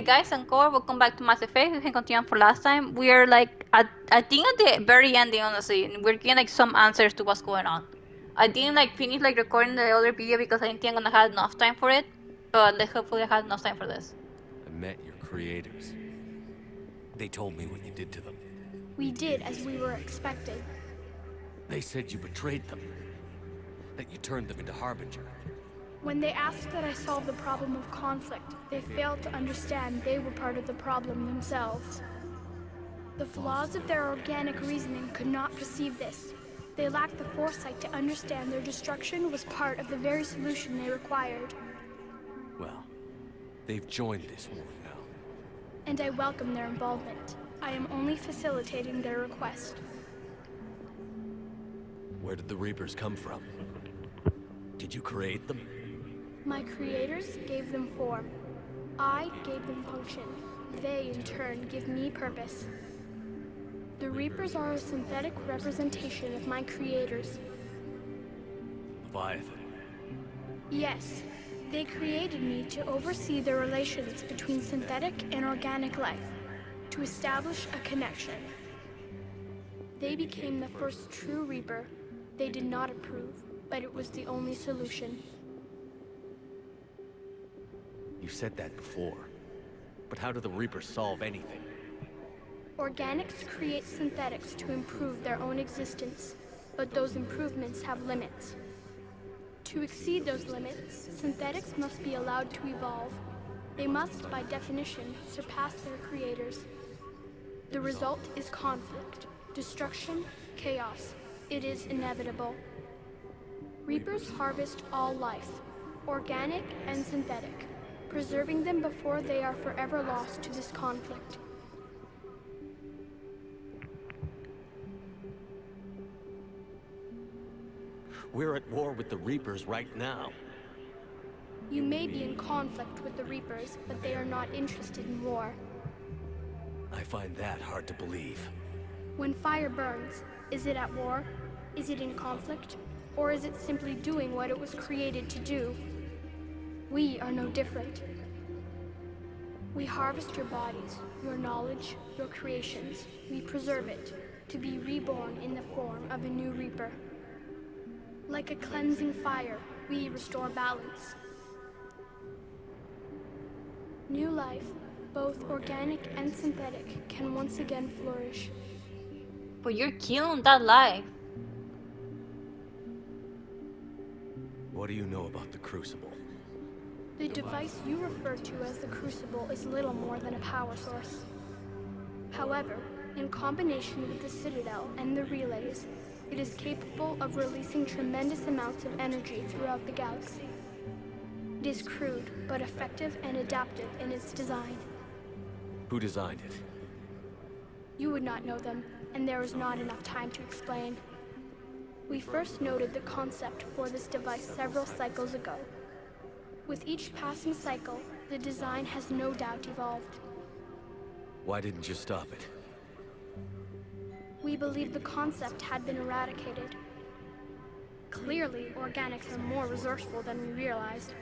Hey guys, encore, welcome back to Mass Effect. We can continue for last time. We are like at I think at the very ending, honestly, and we're getting like some answers to what's going on. I didn't like finish like recording the other video because I didn't think I'm gonna have enough time for it. But like, hopefully I have enough time for this. I met your creators. They told me what you did to them. We did as we were expecting. They said you betrayed them. That you turned them into Harbinger. When they asked that I solve the problem of conflict, they failed to understand they were part of the problem themselves. The flaws of their organic reasoning could not perceive this. They lacked the foresight to understand their destruction was part of the very solution they required. Well, they've joined this war now. And I welcome their involvement. I am only facilitating their request. Where did the Reapers come from? Did you create them? My creators gave them form. I gave them function. They, in turn, give me purpose. The Reapers are a synthetic representation of my creators. Leviathan. Yes, they created me to oversee the relations between synthetic and organic life, to establish a connection. They became the first true Reaper. They did not approve, but it was the only solution. You said that before. But how do the Reapers solve anything? Organics create synthetics to improve their own existence, but those improvements have limits. To exceed those limits, synthetics must be allowed to evolve. They must, by definition, surpass their creators. The result is conflict, destruction, chaos. It is inevitable. Reapers harvest all life, organic and synthetic, preserving them before they are forever lost to this conflict. We're at war with the Reapers right now. You may be in conflict with the Reapers, but they are not interested in war. I find that hard to believe. When fire burns, is it at war? Is it in conflict? Or is it simply doing what it was created to do? We are no different. We harvest your bodies, your knowledge, your creations. We preserve it, to be reborn in the form of a new Reaper. Like a cleansing fire, we restore balance. New life, both organic and synthetic, can once again flourish. But you're killing that life. What do you know about the Crucible? The device you refer to as the Crucible is little more than a power source. However, in combination with the Citadel and the relays, it is capable of releasing tremendous amounts of energy throughout the galaxy. It is crude, but effective and adaptive in its design. Who designed it? You would not know them, and there is not enough time to explain. We first noted the concept for this device several cycles ago. With each passing cycle, the design has no doubt evolved. Why didn't you stop it? We believed the concept had been eradicated. Clearly, organics are more resourceful than we realized.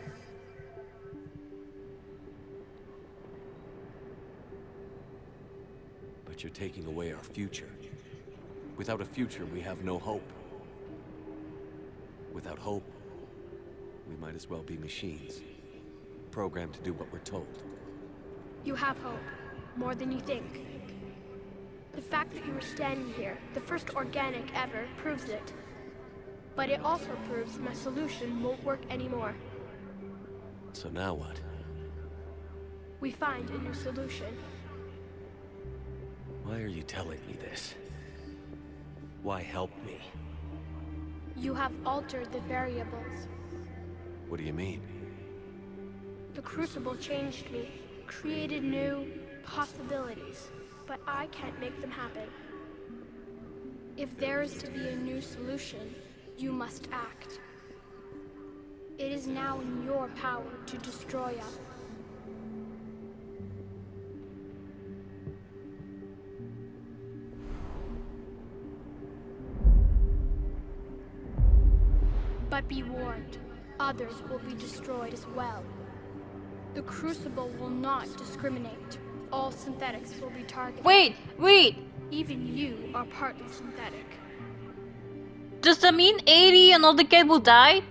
But you're taking away our future. Without a future, we have no hope. Without hope, we might as well be machines. Programmed to do what we're told. You have hope, more than you think. The fact that you are standing here, the first organic ever, proves it. But it also proves my solution won't work anymore. So now what? We find a new solution. Why are you telling me this? Why help me? You have altered the variables. What do you mean? The Crucible changed me, created new possibilities, but I can't make them happen. If there is to be a new solution, you must act. It is now in your power to destroy us. But be warned, others will be destroyed as well. The Crucible will not discriminate. All synthetics will be targeted. Wait! Even you are partly synthetic. Does that mean 80 and all the kids will die?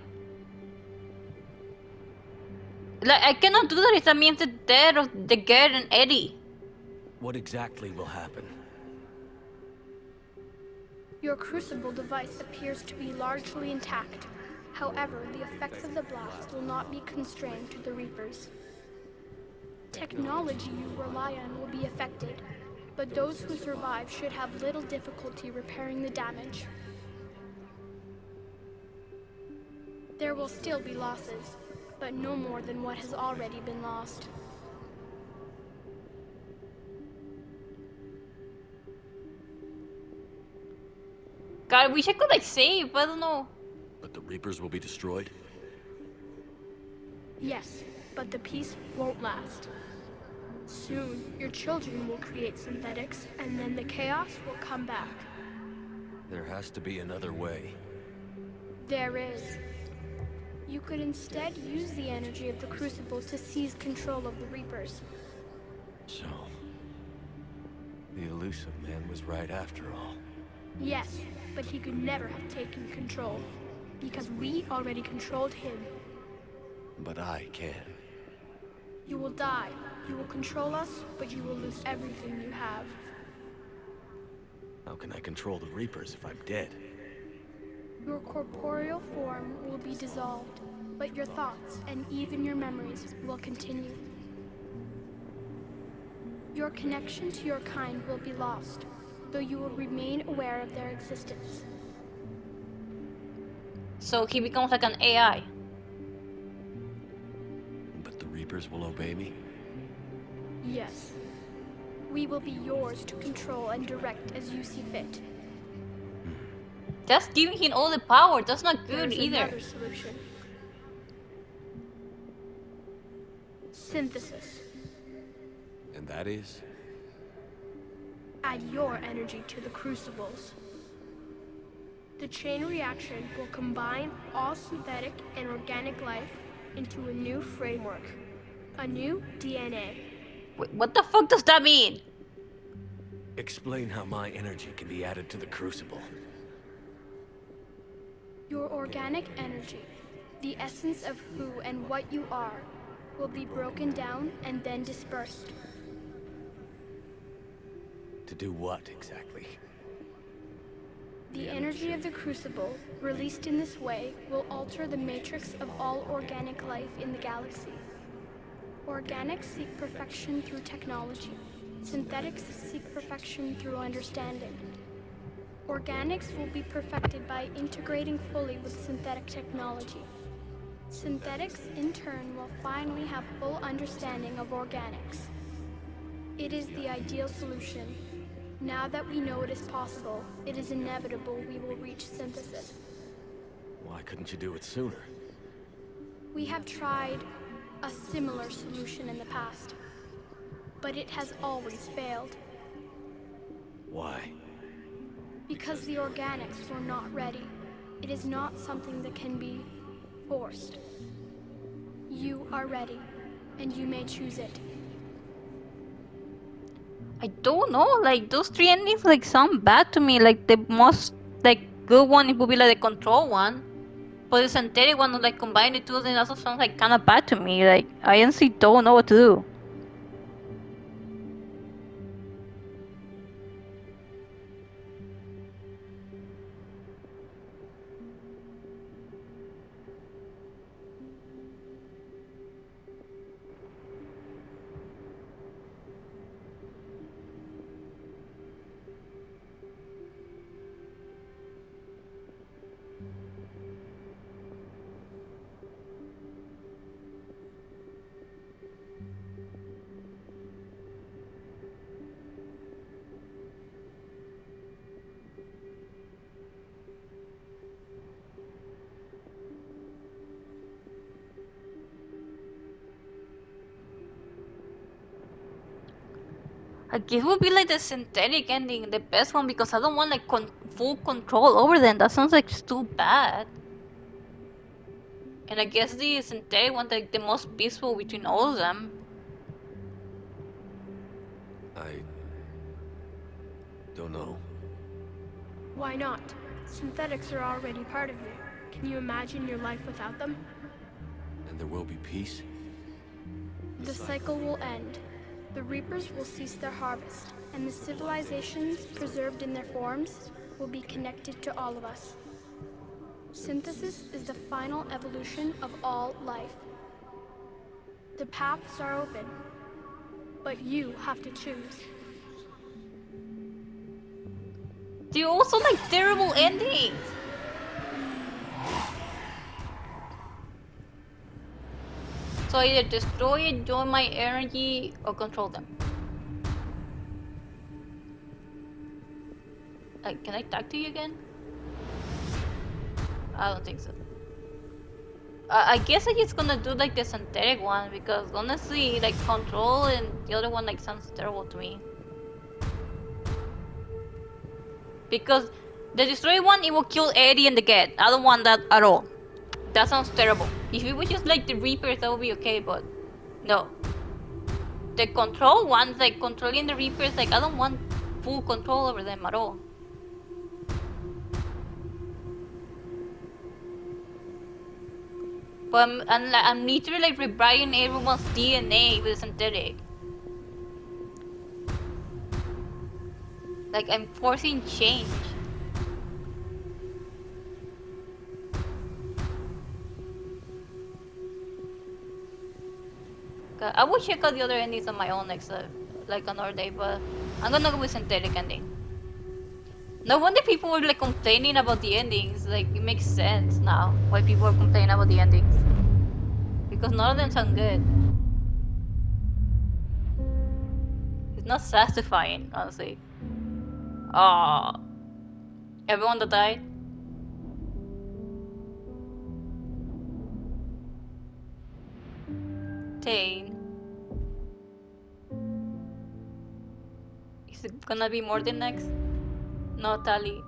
Like, I cannot do that if that means the death of the girl and Eddie. What exactly will happen? Your Crucible device appears to be largely intact. However, the effects of the blast will not be constrained to the Reapers. Technology you rely on will be affected, but those who survive should have little difficulty repairing the damage. There will still be losses, but no more than what has already been lost. God, I wish I could like save, I don't know. But the Reapers will be destroyed? Yes, but the peace won't last. Soon, your children will create synthetics, and then the chaos will come back. There has to be another way. There is. You could instead use the energy of the Crucible to seize control of the Reapers. So... the Illusive Man was right after all. Yes, but he could never have taken control, because we already controlled him. But I can. You will die. You will control us, but you will lose everything you have. How can I control the Reapers if I'm dead? Your corporeal form will be dissolved, but your thoughts and even your memories will continue. Your connection to your kind will be lost, though you will remain aware of their existence. So he becomes like an AI. But the Reapers will obey me? Yes. We will be yours to control and direct as you see fit. That's giving him all the power. That's not good There's either. another solution. Synthesis. And that is? Add your energy to the crucibles. The chain reaction will combine all synthetic and organic life into a new framework. A new DNA. Wait, what the fuck does that mean? Explain how my energy can be added to the Crucible. Your organic energy, the essence of who and what you are, will be broken down and then dispersed. To do what, exactly? The energy of the Crucible, released in this way, will alter the matrix of all organic life in the galaxy. Organics seek perfection through technology. Synthetics seek perfection through understanding. Organics will be perfected by integrating fully with synthetic technology. Synthetics, in turn, will finally have full understanding of organics. It is the ideal solution. Now that we know it is possible, it is inevitable we will reach synthesis. Why couldn't you do it sooner? We have tried a similar solution in the past, but it has always failed. Why? Because the organics were not ready. It is not something that can be forced. You are ready, and you may choose it. I don't know, like those three endings like sound bad to me. Like the most like good one it would be like the control one. But the synthetic one like combine the two then also sounds like kinda bad to me. Like I honestly don't know what to do. I guess it would be like the synthetic ending, the best one, because I don't want like full control over them. That sounds like it's too bad. And I guess the synthetic one's like the most peaceful between all of them. I don't know. Why not? Synthetics are already part of you. Can you imagine your life without them? And there will be peace? The cycle will end. The Reapers will cease their harvest, and the civilizations preserved in their forms will be connected to all of us. Synthesis is the final evolution of all life. The paths are open, but you have to choose. They also like terrible endings. So either destroy it, join my energy, or control them. Like, can I talk to you again? I don't think so. I guess I'm just gonna do like the synthetic one because honestly, like control and the other one like sounds terrible to me. Because the destroy one, it will kill Eddie and the Get. I don't want that at all. That sounds terrible. If it was just like the Reapers, that would be okay, but no. The control ones, like controlling the Reapers, like I don't want full control over them at all. But I'm literally like rewriting everyone's DNA with synthetic. Like I'm forcing change. I will check out the other endings on my own next, like another day, but I'm gonna go with synthetic ending. No wonder people were like complaining about the endings. Like it makes sense now why people are complaining about the endings. Because none of them sound good. It's not satisfying, honestly. Oh, everyone that died. Tane. Is it gonna be more than next? No, Tali.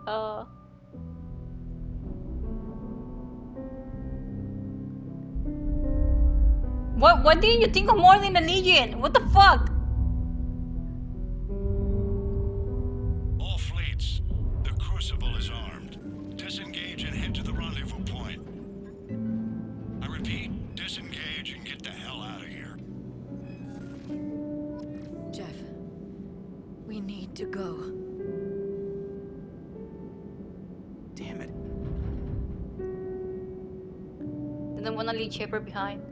What did you think of more than the Legion? What the fuck? All fleets, the Crucible is armed. Disengage and head to the rendezvous point. I repeat, disengage and get the hell out of here. Jeff, we need to go. Damn it. Didn't wanna leave Shepard behind.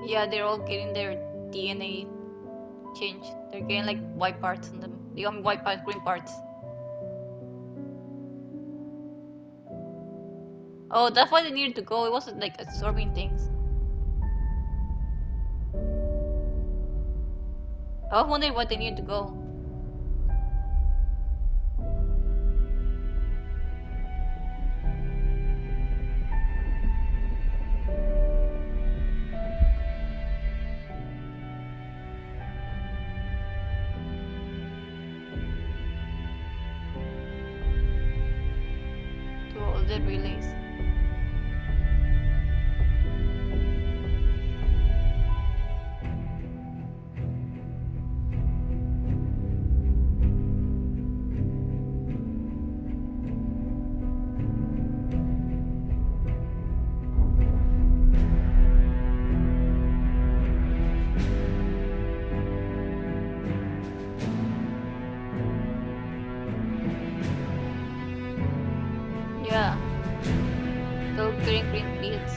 Yeah, they're all getting their DNA changed. They're getting like white parts in them. They got white parts, green parts. Oh, that's why they needed to go. It wasn't like absorbing things. I was wondering what they needed to go. To the release. Yeah. Those green fields.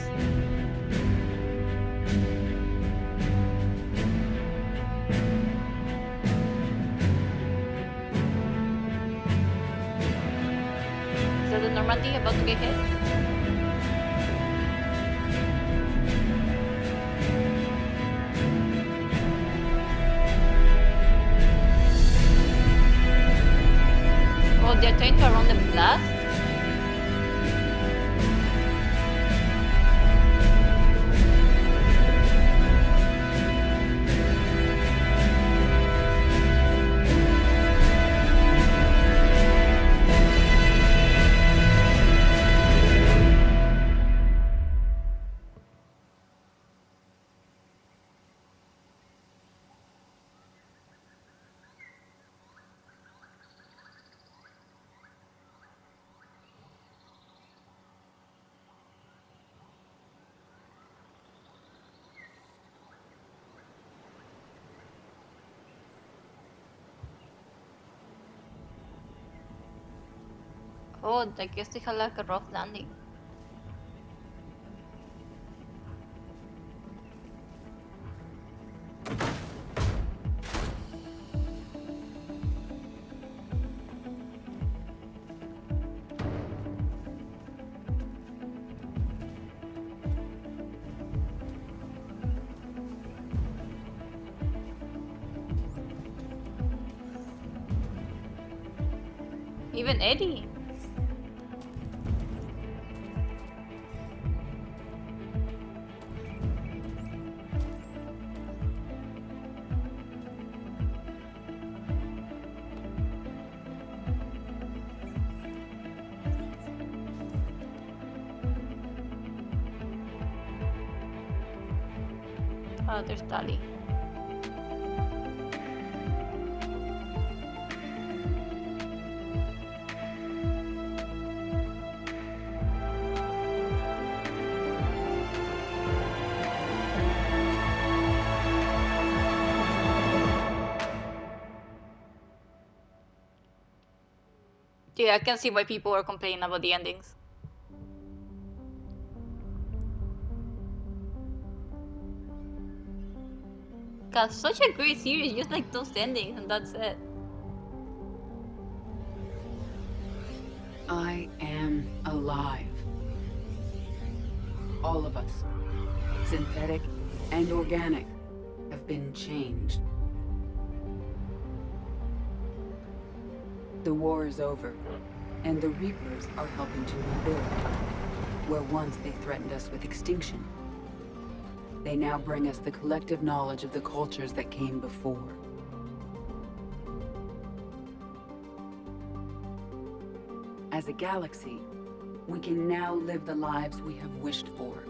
Is that the Normandy about to get hit? Oh, they're trying to run the blast? Oh, I guess they had like a rough landing. Even Eddie. Oh, there's Tali. Yeah, I can see why people are complaining about the endings. God, such a great series, just like those endings, and that's it. I am alive. All of us, synthetic and organic, have been changed. The war is over, and the Reapers are helping to rebuild. Where once they threatened us with extinction, they now bring us the collective knowledge of the cultures that came before. As a galaxy, we can now live the lives we have wished for.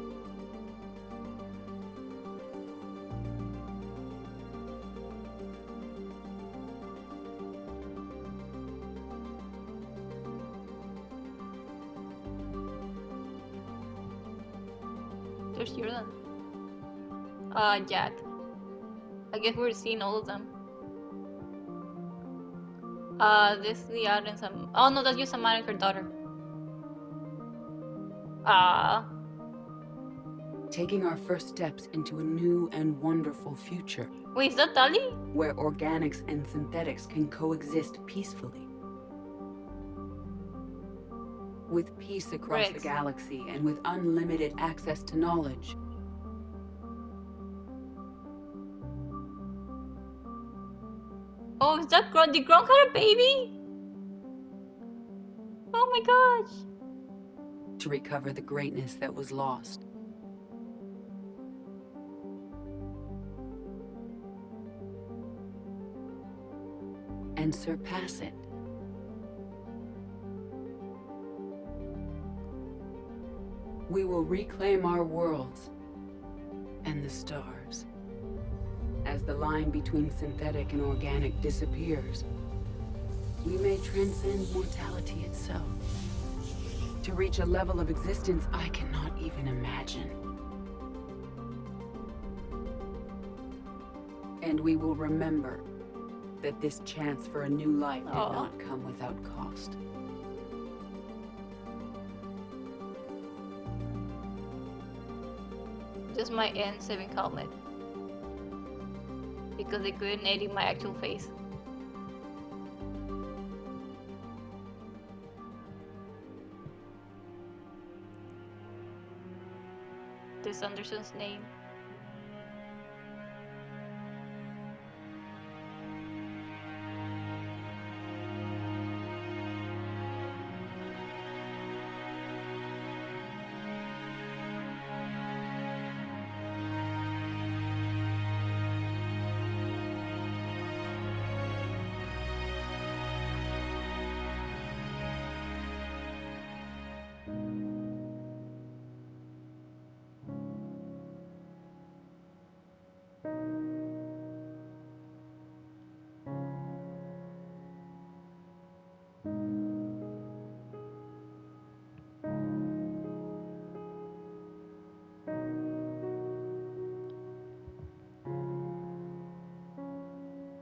There's Jordan. Jack. I guess we're seeing all of them. This is the Liara and some. Oh no, that's just Samara and her daughter. Taking our first steps into a new and wonderful future. Wait, is that Tali? Where organics and synthetics can coexist peacefully. With peace across the galaxy and with unlimited access to knowledge. is that Gronk? Did Gronk have a baby? Oh my gosh. To recover the greatness that was lost. And surpass it. We will reclaim our worlds and the stars. As the line between synthetic and organic disappears, we may transcend mortality itself to reach a level of existence I cannot even imagine. And we will remember that this chance for a new life did not come without cost. Just my N7 helmet. Because they couldn't edit my actual face. This Anderson's name.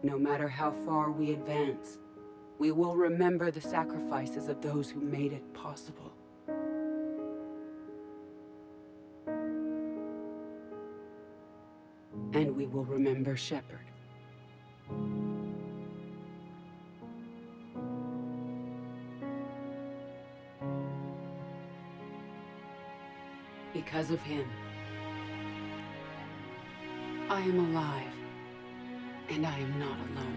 No matter how far we advance, we will remember the sacrifices of those who made it possible. And we will remember Shepard. Because of him, I am alive. And I am not alone.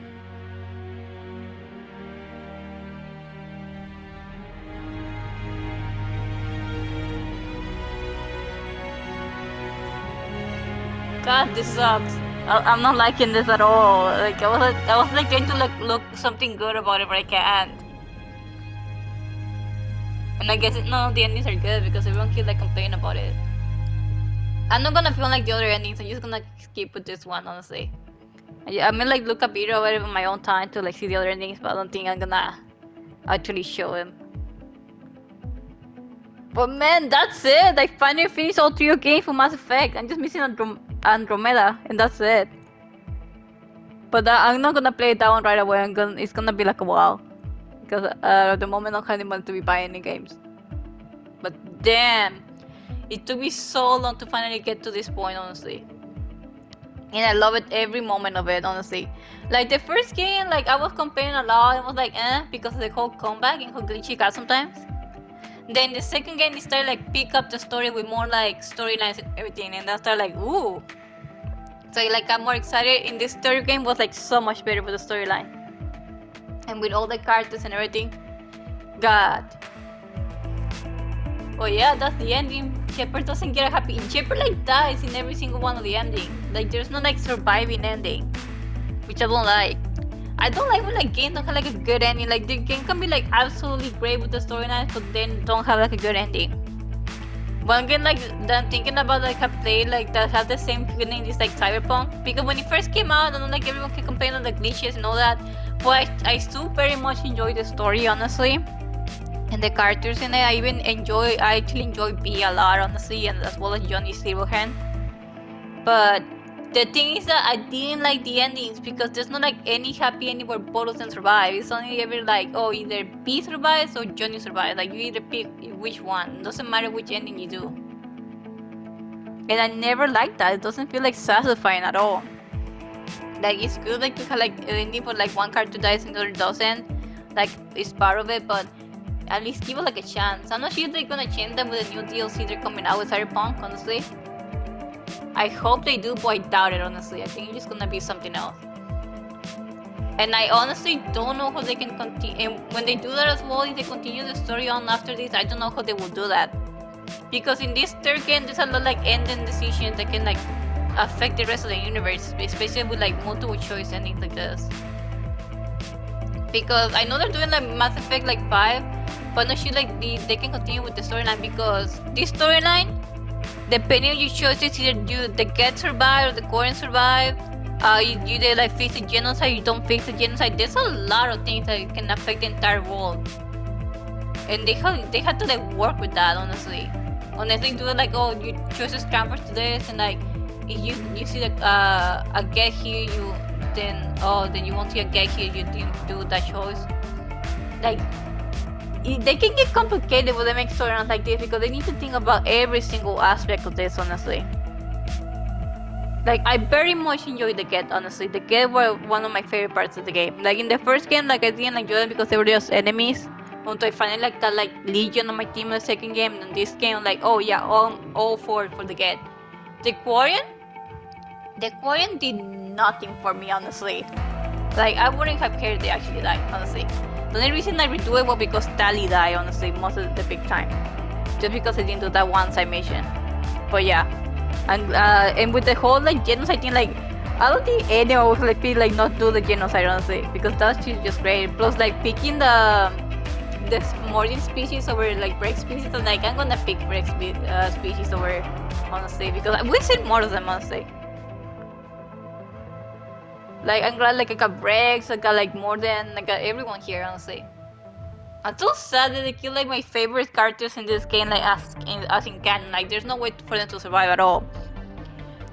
God, this sucks. I'm not liking this at all. Like I was like trying to look something good about it, but I can't. And I guess none of the endings are good because everyone keeps like complaining about it. I'm not gonna film like the other endings. I'm just gonna skip with this one, honestly. I may like look a video of it on my own time to like see the other endings, but I don't think I'm gonna actually show him. But man, that's it! I finally finished all 3 games for Mass Effect. I'm just missing Andromeda, and that's it. But I'm not gonna play that one right away. It's gonna be like a while. Because at the moment I don't have any money to be buying any games. But damn! It took me so long to finally get to this point, honestly. And I love it every moment of it, honestly. Like the first game, like I was complaining a lot. I was like, because of the whole comeback and how glitchy it got sometimes. Then the second game, they started like pick up the story with more like storylines and everything, and I started like, ooh. So like I'm more excited. In this third game was like so much better with the storyline, and with all the characters and everything. God. Oh yeah, that's the ending. Shepard doesn't get a happy. Shepard like dies in every single one of the endings. Like there's no like surviving ending, which I don't like. I don't like when like games don't have like a good ending. Like the game can be like absolutely great with the storyline, but then don't have like a good ending. One game like that I'm thinking about like I played like that has the same feeling is like Cyberpunk, because when it first came out, I know like everyone can complain on the glitches and all that, but I still very much enjoy the story, honestly. And the characters in it, I actually enjoy B a lot, honestly, and as well as Johnny Silverhand. But the thing is that I didn't like the endings because there's not like any happy ending where both of them survive. It's only ever like, oh, either B survives or Johnny survives. Like you either pick which one. It doesn't matter which ending you do. And I never liked that. It doesn't feel like satisfying at all. Like it's good like to have like an ending for like one character dies and the other doesn't. Like it's part of it, but at least give it like a chance. I'm not sure if they're gonna change that with a new DLC they're coming out with Cyberpunk, honestly. I hope they do, but I doubt it, honestly. I think it's just gonna be something else. And I honestly don't know how they can continue. And when they do that as well, if they continue the story on after this, I don't know how they will do that. Because in this third game, there's a lot like ending decisions that can like affect the rest of the universe, especially with like multiple choice endings like this. Because I know they're doing like Mass Effect like 5, but I'm not sure like they can continue with the storyline, because this storyline, depending on your choices, either the Geth survive or the Quarren survive. You either like face the genocide, you don't face the genocide. There's a lot of things that can affect the entire world, and they had to like work with that. Honestly, do it like, oh, you choose to transfer to this, and like if you see like a Geth here, then you won't see a Geth here. You didn't do that choice. Like they can get complicated when they make storylines like this, because they need to think about every single aspect of this. Honestly. Like, I very much enjoyed the Geth, honestly. The Geth were one of my favorite parts of the game. Like, in the first game, like, I didn't enjoy them because they were just enemies. Until I finally, like, got, like, Legion on my team in the second game. And in this game, I'm like, oh, yeah, all for the Geth. The Quarren did nothing for me, honestly. Like, I wouldn't have cared if they actually died, honestly. The only reason I redo it was because Tali died, honestly, most of the big time. Just because I didn't do that one side mission. But, yeah. And with the whole like genocide thing, like I don't think anyone would like feel like not do the genocide, honestly, because that's just great. Plus, like picking the Mordin species over like Break species, and like I'm gonna pick Break species over, honestly, because we've seen more of them, honestly. Like I'm glad like I got Breaks, I got like Mordin, I got everyone here, honestly. I'm so sad that they kill like my favorite characters in this game, like as in canon. Like there's no way for them to survive at all.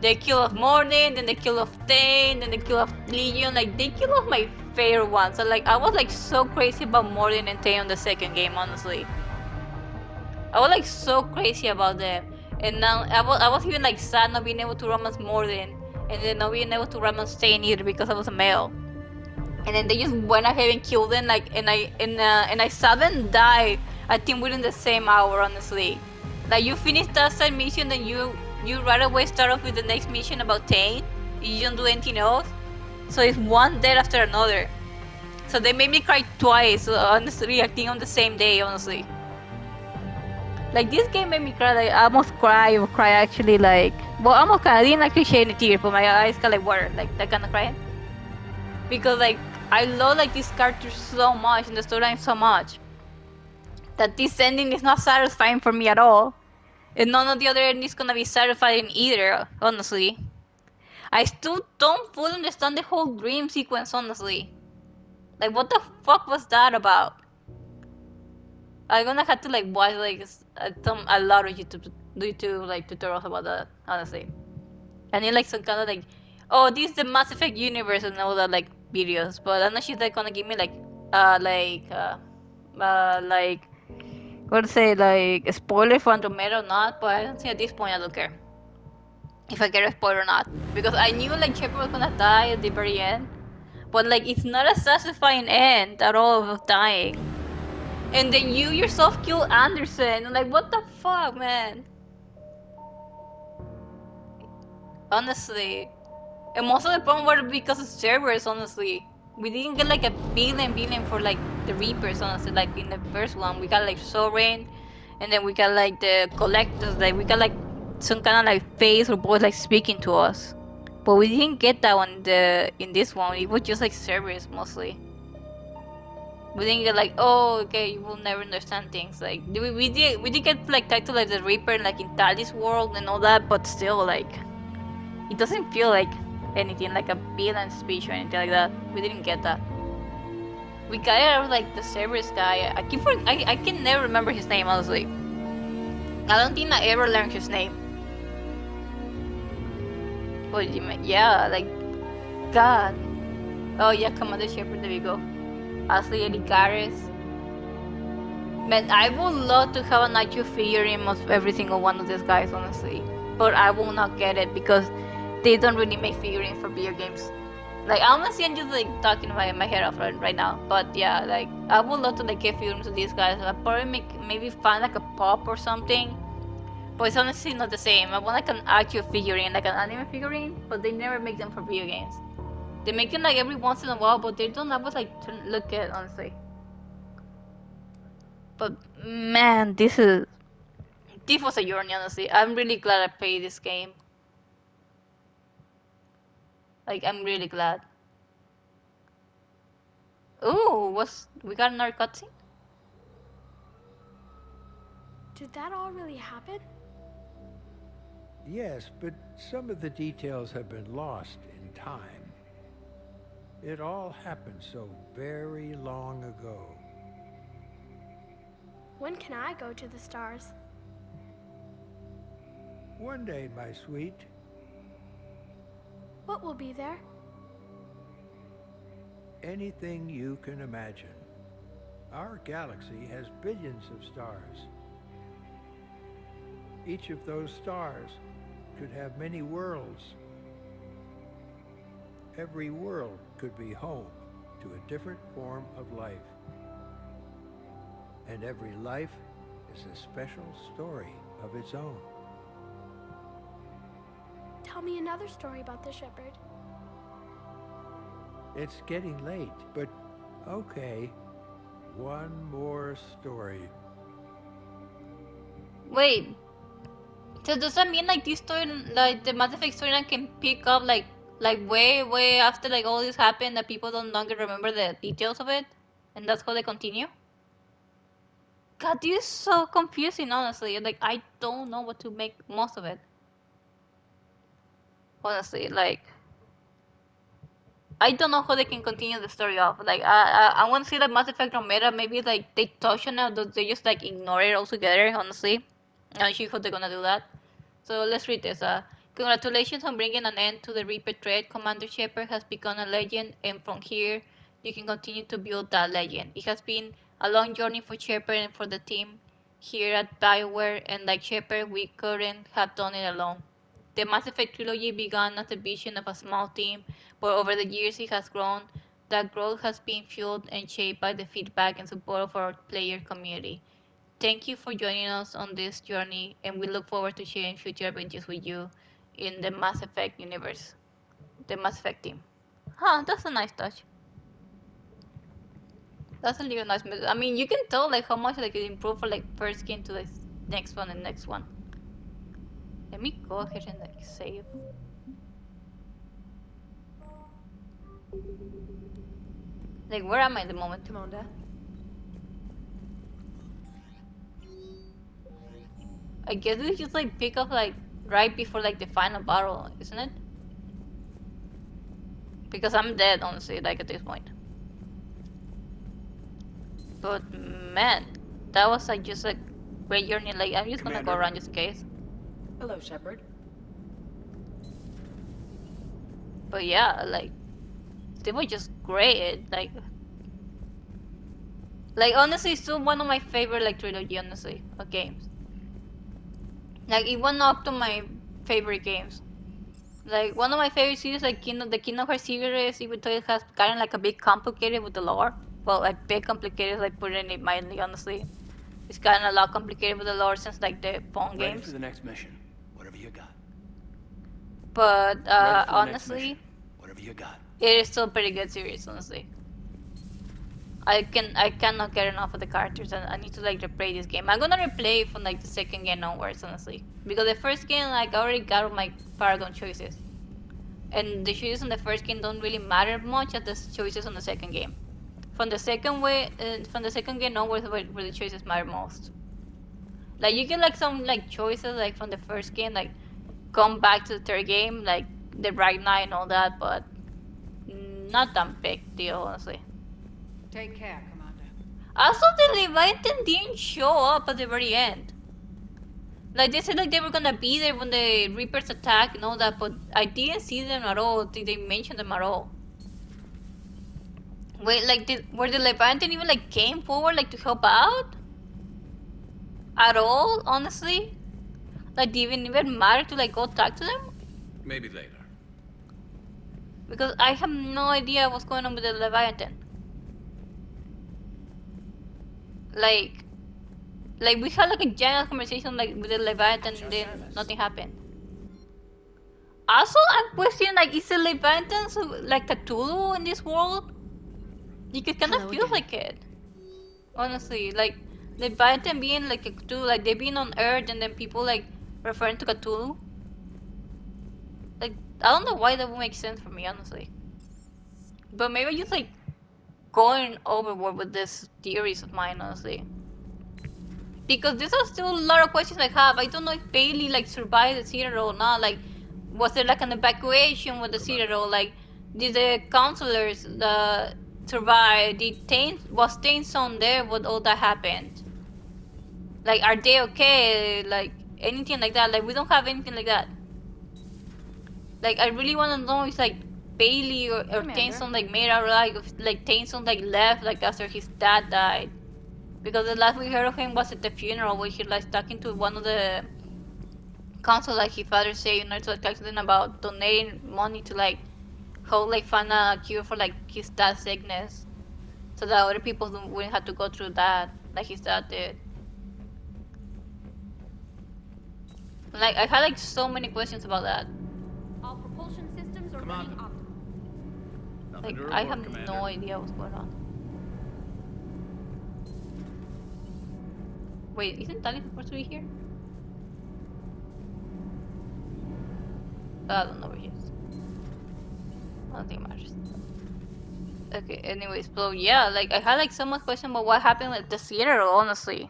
They kill off Mordin, then they kill off Thane, then they kill off Legion. Like they kill off my favorite ones. So like I was like so crazy about Mordin and Thane on the second game, honestly. I was like so crazy about them, and now I was even like sad not being able to romance Mordin, and then not being able to romance Thane either because I was a male. And then they just went ahead and killed them, like, and I saw them die, I think within the same hour, honestly. Like you finish that side mission, then you right away start off with the next mission about Thane. You don't do anything else, so it's one death after another. So they made me cry twice, honestly. I think on the same day, honestly. Like this game made me cry. Like I almost cry actually. Like, well, almost cry. I didn't actually shed any tears, but my eyes got like water, like that kind of crying. Because like I love like this character so much and the storyline so much that this ending is not satisfying for me at all, and none of the other endings is gonna be satisfying either. Honestly, I still don't fully understand the whole dream sequence. Honestly, like what the fuck was that about? I'm gonna have to like watch like a lot of YouTube like tutorials about that. Honestly, I need like some kind of like, oh, this is the Mass Effect universe and all that like videos, but I'm not sure they're gonna give me like what to say, like a spoiler for Andromeda or not. But I don't think at this point I don't care if I get a spoiler or not, because I knew like Shepard was gonna die at the very end, but like it's not a satisfying end at all of dying. And then you yourself kill Anderson. Like, what the fuck, man? Honestly. And most of the problem were because of servers, honestly. We didn't get like a billion for like the Reapers, honestly. Like in the first one, we got like Sovereign, and then we got like the Collectors. Like we got like some kind of like face or voice like speaking to us. But we didn't get that one in this one. It was just like servers mostly. We didn't get like, oh, okay, you will never understand things. Like we did get like title like the Reaper like in Tali's world and all that, but still like it doesn't feel like anything like a villain speech or anything like that. We didn't get that. We got it out of like the Cerberus guy. I can never remember his name, honestly. I don't think I ever learned his name. But yeah, like God. Oh yeah, Commander Shepard, there we go. Ashley Eddie Garris. Man, I would love to have a Nitro figurine of every single one of these guys, honestly. But I will not get it because they don't really make figurines for video games. Like, honestly, I'm just like talking my head off right now. But yeah, like I would love to like get figurines of these guys. I'll probably maybe find like a pop or something. But it's honestly not the same. I want like an actual figurine, like an anime figurine, but they never make them for video games. They make it like every once in a while, but they don't have us like to look at, honestly. But man, this was a journey, honestly. I'm really glad I played this game. Like, I'm really glad. Ooh, we got another cutscene? Did that all really happen? Yes, but some of the details have been lost in time. It all happened so very long ago. When can I go to the stars? One day, my sweet, What will be there? anything you can imagine. Our galaxy has billions of stars. Each of those stars could have many worlds. Every world could be home to a different form of life. And every life is a special story of its own. Tell me another story about the shepherd. It's getting late, but okay. One more story. Wait. So does that mean like this story, like the Mass Effect storyline can pick up like way after like all this happened that people don't longer remember the details of it? And that's how they continue? God, this is so confusing, honestly. Like, I don't know what to make most of it. Honestly, like, I don't know how they can continue the story off. Like, I want to see like Mass Effect Andromeda, maybe like they touch on it, or they just like ignore it altogether, honestly. I'm not sure how they're gonna do that. So let's read this. Congratulations on bringing an end to the Reaper threat. Commander Shepard has become a legend, and from here, you can continue to build that legend. It has been a long journey for Shepard and for the team here at BioWare, and like Shepard, we couldn't have done it alone. The Mass Effect trilogy began as a vision of a small team, but over the years it has grown. That growth has been fueled and shaped by the feedback and support of our player community. Thank you for joining us on this journey, and we look forward to sharing future adventures with you in the Mass Effect universe. The Mass Effect team. Huh, that's a nice touch. That's a really nice message. I mean, you can tell like how much like it improved for like first game to the next one and next one. Let me go ahead and like save. Like, where am I at the moment? Commander. I guess we just like pick up like right before like the final battle, isn't it? Because I'm dead, honestly, like at this point. But man, that was like just a great journey. Like, I'm just gonna go Commander. around just in case. Hello, Shepard. But yeah, like they were just great. Like honestly, it's still one of my favorite like trilogy, honestly, of games. Like it went up to my favorite games. Like one of my favorite series, like the Kingdom Hearts series, even though it has gotten like a bit complicated with the lore. Well, like bit complicated, like putting it mildly, honestly. It's gotten a lot complicated with the lore since like the phone Ready games. for the next mission. Whatever you got. But Ready for the next honestly, mission. Whatever you got. it is still a pretty good series, honestly. I cannot get enough of the characters, and I need to like replay this game. I'm gonna replay from like the second game onwards, honestly, because the first game like I already got all my Paragon choices, and the choices in the first game don't really matter much as the choices on the second game. From the second game onwards, where the choices matter most. Like you get like some like choices like from the first game, like come back to the third game, like the Bright Knight and all that, but not that big deal, honestly. Take care, Commander. Also, the Leviathan didn't show up at the very end. Like, they said like they were gonna be there when the Reapers attack and all that, but I didn't see them at all. Did they mention them at all? Wait, like, were the Leviathan even like came forward like to help out? At all, honestly? Like, did it even matter to like go talk to them? Maybe later. Because I have no idea what's going on with the Leviathan. Like we had like a general conversation like with the Leviathan, and then nothing happened. Also, I'm questioning, like, is the Leviathan like Cthulhu in this world? Because it kind of Hello feels again. like it. Honestly, like, Leviathan being like a Cthulhu, like, they being on Earth and then people, like, referring to Cthulhu. Like, I don't know why that would make sense for me, honestly. But maybe I'm just, like, going overboard with these theories of mine, honestly. Because there's are still a lot of questions I have. I don't know if Bailey like survived the Citadel or not. Like, was there like an evacuation with the Citadel? Like, did the counselors survive? Was Tainson there when all that happened? Like, are they okay? Like, anything like that? Like, we don't have anything like that. Like, I really want to know if like Bailey or Tainson like made out alive. If like Tainson like left like after his dad died. Because the last we heard of him was at the funeral where he like talking to one of the council, like his father said, you know, to talk to them about donating money to like help like find a cure for like his dad's sickness, so that other people wouldn't have to go through that like his dad did. Like I had like so many questions about that. All propulsion systems are running optimal. Like I have no idea what's going on. Wait, isn't Tali supposed to be here? I don't know where he is. I don't think it matters. Okay, anyways, so yeah, like I had like so much question about what happened at the theater, honestly.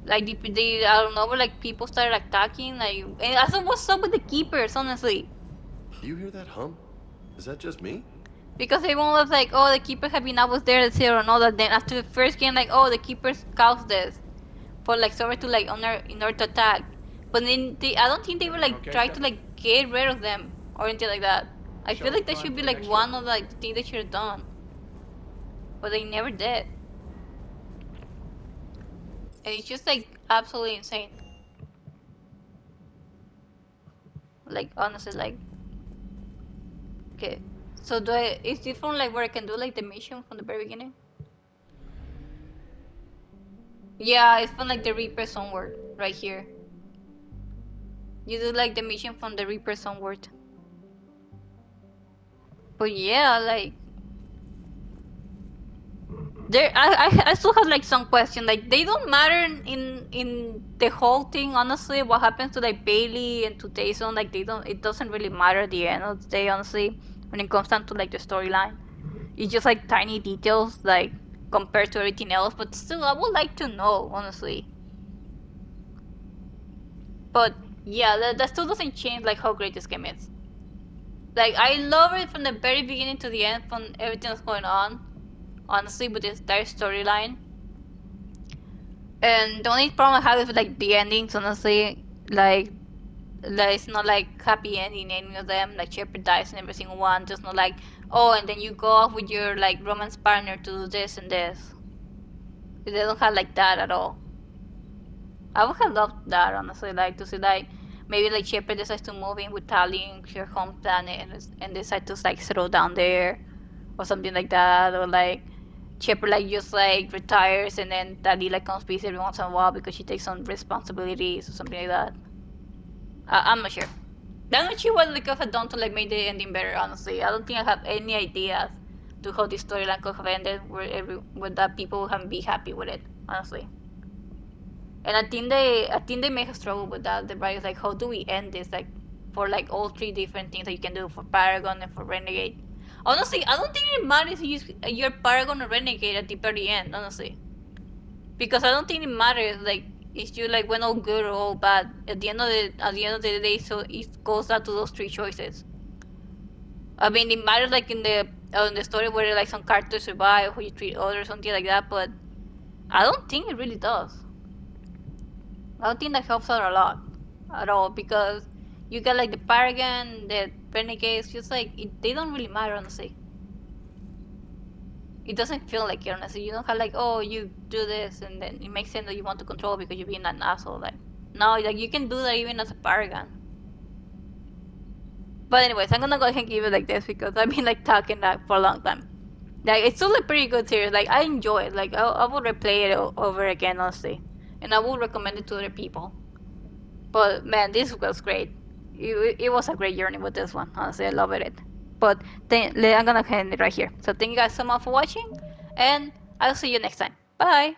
Like they I don't know, but like people started attacking, like, and also what's up with the keepers, honestly? Do you hear that hum? Is that just me? Because everyone was like, oh, the keepers have been always there at zero and all that. Then after the first game, like, oh, the keepers caused this for like someone to like in order to attack. But then I don't think they were like try to like get rid of them or anything like that. I feel like that should be like one of like the things they should have done, but they never did. And it's just like absolutely insane. Like honestly, like, okay, so is this from like where I can do like the mission from the very beginning? Yeah, it's from like the Reapers onward, right here. You do like the mission from the Reapers onward. But yeah, like there, I still have like some questions. Like they don't matter in the whole thing. Honestly, what happens to like Bailey and to Tayson, like they don't. It doesn't really matter at the end of the day. Honestly, when it comes down to like the storyline, it's just like tiny details, like compared to everything else. But still, I would like to know, honestly. But yeah, that still doesn't change like how great this game is. Like I love it from the very beginning to the end, from everything that's going on. Honestly, with this entire storyline. And the only problem I have is like the endings. Honestly, like it's not like happy ending any of them. Like Shepard dies in every single one. Just not like, oh, and then you go off with your like romance partner to do this and this. They don't have like that at all. I would have loved that, honestly, like to see like maybe like Shepard decides to move in with Tali in her home planet and decide to like settle down there or something like that, or like Shepard like just like retires and then Tali like comes visit every once in a while because she takes on responsibilities or something like that. I'm not sure. I'm not sure what they could have done to like make the ending better, honestly. I don't think I have any ideas to how this storyline could have ended where that people would be happy with it, honestly. And I think they may have struggled with that. The writers like, how do we end this? Like, for like all three different things that you can do for Paragon and for Renegade. Honestly, I don't think it matters if you're Paragon or Renegade at the very end. Honestly, because I don't think it matters like if you like went all good or all bad. At the end of the day, so it goes down to those three choices. I mean, it matters like in the story where like some characters survive, how you treat others, something like that. But I don't think it really does. I don't think that helps out a lot at all, because you got like the Paragon, the Renegades, just like they don't really matter, honestly. It doesn't feel like it, honestly. You don't have like, oh, you do this and then it makes sense that you want to control because you're being an asshole. Like, no, like you can do that even as a Paragon. But anyways, I'm gonna go ahead and give it like this because I've been like talking that for a long time. Like it's still a pretty good series. Like I enjoy it. Like I would replay it over again, honestly, and I would recommend it to other people. But man, this was great. it was a great journey with this one. Honestly, I loved it. But I'm gonna end it right here. So thank you guys so much for watching, and I'll see you next time. Bye.